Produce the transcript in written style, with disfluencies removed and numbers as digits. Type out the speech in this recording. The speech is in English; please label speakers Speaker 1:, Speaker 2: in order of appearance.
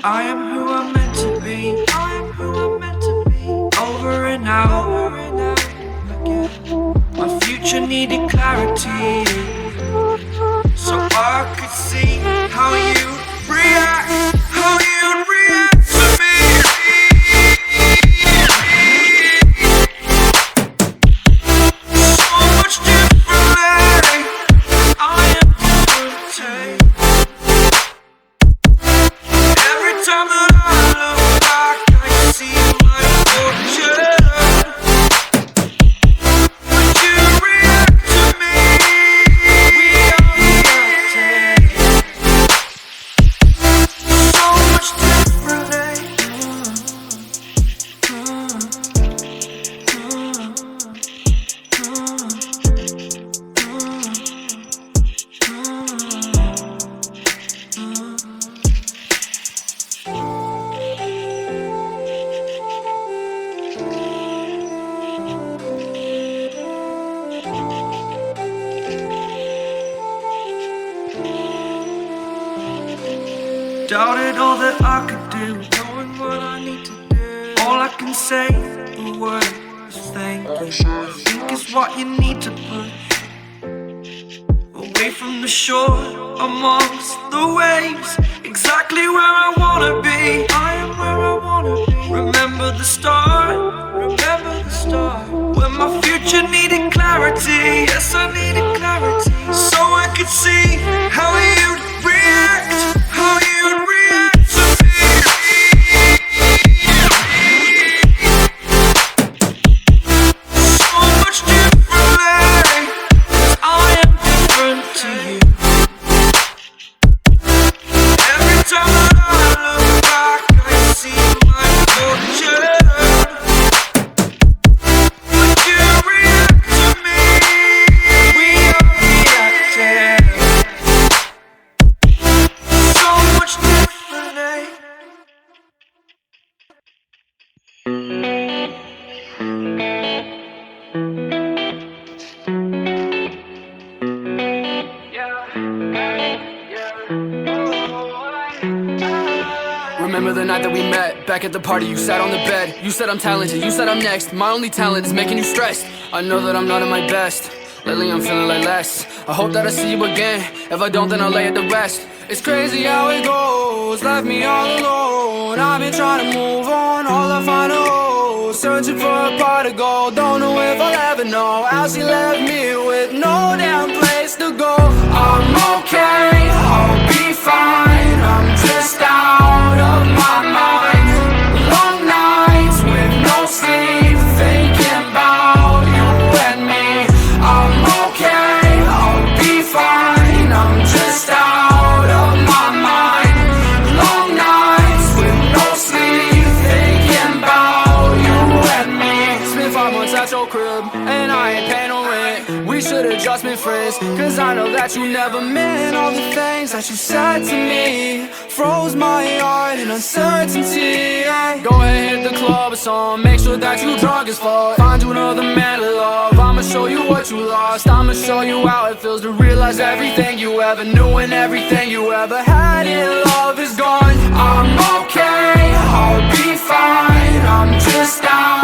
Speaker 1: I am who I'm meant to be. I am who I'm meant to be. Over and out again. My future needed clarity, so I could see how you react, how you'd react to me. So much differently, I am different. Every time that I look back, I see my fortune. Would you react to me? We are reacting so much differently. Doubted all that I could do, knowing what I need to do. All I can say, the word is thank you. I think is what you need to push away from the shore, amongst the waves. Exactly where I wanna be. I am where I wanna be. Remember the start, remember the start. When my future needed clarity, yes I needed clarity. So I could see how you'd react, how you'd react to me. So much differently, 'cause I am different to you. Every time that I look back, I see my fortune. Would you react to me? We are reacting so much differently.
Speaker 2: Remember the night that we met, back at the party you sat on the bed. You said I'm talented, you said I'm next. My only talent is making you stressed. I know that I'm not at my best. Lately I'm feeling like less. I hope that I see you again. If I don't, then I'll lay it to rest. It's crazy how it goes, left me all alone. I've been trying to move on, all I find are holes. Searching for a pot of gold, don't know if I'll ever know how she left me with no damn place to go. I'm okay, I'll be fine. I'm just out of my mind. Long nights with no sleep, thinking about you and me. I'm okay, I'll be fine. I'm just out of my mind. Long nights with no sleep, thinking about you and me. Spent 5 months at your crib, and I ain't paying no rent. We should've just been friends, cause I know that you never meant all the things that you said to me. Froze my heart in uncertainty. Go ahead, hit the club or something, make sure that you drunk as fuck. Find you another man to love, I'ma show you what you lost. I'ma show you how it feels to realize everything you ever knew and everything you ever had in love is gone. I'm okay, I'll be fine. I'm just out